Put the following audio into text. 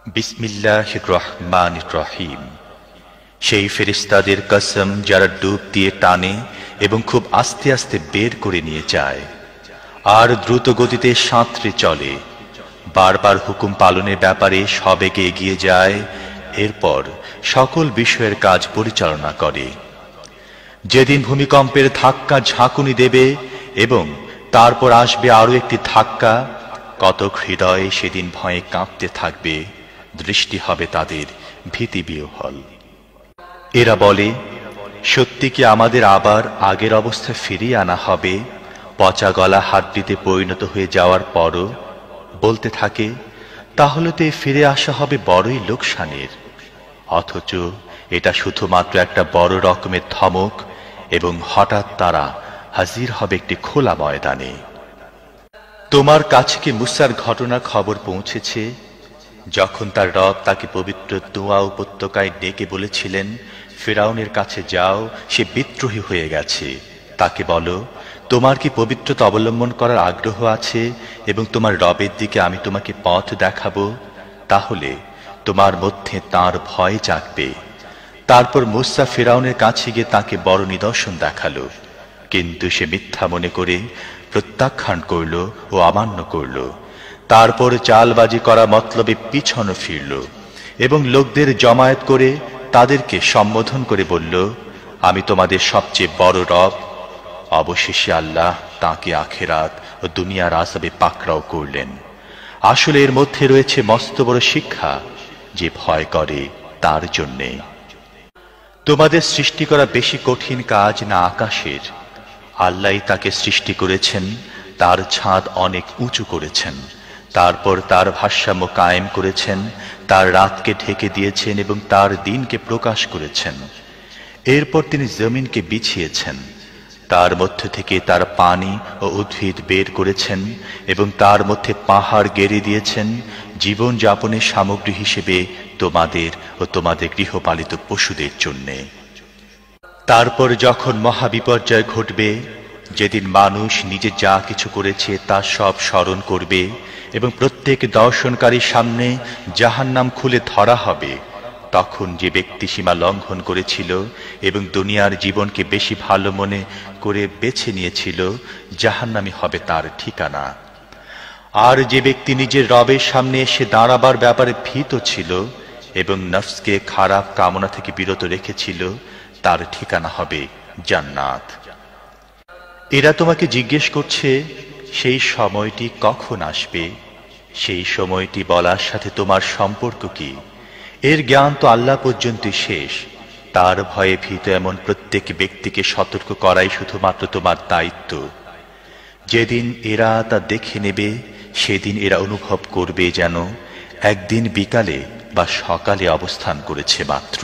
বিসমিল্লাহির রহমানির রহিম। সেই ফেরেশতাদের কসম যারা ডুব দিয়ে টানে এবং খুব আস্তে আস্তে বের করে নিয়ে যায়, আর দ্রুত গতিতে সাঁতরে চলে, বারবার হুকুম পালনের ব্যাপারে সবেগে এগিয়ে যায়, এরপর সকল বিষয়ের কাজ পরিচালনা করে। যেদিন ভূমিকম্পের ধাক্কা ঝাঁকুনি দেবে এবং তারপর আসবে আরো একটি ধাক্কা, কতক হৃদয়ে সেদিন ভয়ে কাঁপতে থাকবে, দৃষ্টি হবে তাদের ভীতিবিহ্বল। এরা বলে, সত্যি কি আমাদের আবার আগের অবস্থায় ফিরিয়ে আনা হবে, পচা গলা হাড্ডিতে পরিণত হয়ে যাওয়ার পরও? বলতে থাকে, তাহলে তো ফিরে আসা হবে বড়ই লোকসানের। অথচ এটা শুধুমাত্র একটা বড় রকমের ধমক, এবং হঠাৎ তারা হাজির হবে একটি খোলা ময়দানে। তোমার কাছে কি মুসার ঘটনার খবর পৌঁছেছে, যখন তার রব তাকে পবিত্র তুয়া উপত্যকায় ডেকে বলেছিলেন, ফিরআউনের কাছে যাও, সে বিদ্রোহী হয়ে গেছে, তাকে বলো, তোমার কি পবিত্রতা অবলম্বন করার আগ্রহ আছে এবং তোমার রবের দিকে আমি তোমাকে পথ দেখাবো, তাহলে তোমার মধ্যে তার ভয় জাগবে। তারপর মুসা ফিরআউনের কাছে গিয়ে তাকে বড় নিদর্শন দেখালো, কিন্তু সে মিথ্যা মনে করে প্রত্যাখ্যান করল ও অমান্য করল। তারপর চালবাজি করা মতলবে পিছন ফিরল এবং লোকদের জমায়েত করে তাদেরকে সম্বোধন করে বলল, আমি তোমাদের সবচেয়ে বড় রব। অবশেষে আল্লাহ তাকে আখিরাত ও দুনিয়ার আযাবে পাকড়াও করলেন। আসলে এর মধ্যে রয়েছে মস্ত বড় শিক্ষা, যে ভয় করে তার জন্যে। তোমাদের সৃষ্টি করা বেশি কঠিন কাজ না আকাশের? আল্লাহই তাকে সৃষ্টি করেছেন, তার ছাদ অনেক উঁচু করেছেন, তারপর তার ভারসাম্য কায়েম করেছেন, তার রাতকে ঢেকে দিয়েছেন এবং তার দিনকে প্রকাশ করেছেন। এরপর তিনি জমিনকে বিছিয়েছেন, তার মধ্য থেকে তার পানি ও উদ্ভিদ বের করেছেন এবং তার মধ্যে পাহাড় গেড়ে দিয়েছেন জীবন যাপনের সামগ্রী হিসেবে তোমাদের ও তোমাদের গৃহপালিত পশুদের জন্যে। তারপর যখন মহাবিপর্যয় ঘটবে, যেদিন মানুষ নিজে যা কিছু করেছে তা সব স্মরণ করবে এবং প্রত্যেক দর্শনকারীর সামনে জাহান্নাম খুলে ধরা হবে, তখন যে ব্যক্তি সীমা লঙ্ঘন করেছিল এবং দুনিয়ার জীবনকে বেশি ভালো মনে করে বেছে নিয়েছিল, জাহান্নামই হবে তার ঠিকানা। আর যে ব্যক্তি নিজের রবের সামনে এসে দাঁড়াবার ব্যাপারে ভীত ছিল এবং নফসকে খারাপ কামনা থেকে বিরত রেখেছিল, তার ঠিকানা হবে জান্নাত। এরা তোমাকে জিজ্ঞেস করছে, সেই সময়টি কখন আসবে? সেই সময়টি বলার সাথে তোমার সম্পর্ক কি? এর জ্ঞান তো আল্লাহ পর্যন্তই শেষ। তার ভয়ে ভীত এমন প্রত্যেক ব্যক্তিকে সতর্ক করাই শুধুমাত্র তোমার দায়িত্ব। যেদিন এরা তা দেখে নেবে, সেদিন এরা অনুভব করবে যেন একদিন বিকালে বা সকালে অবস্থান করেছে মাত্র।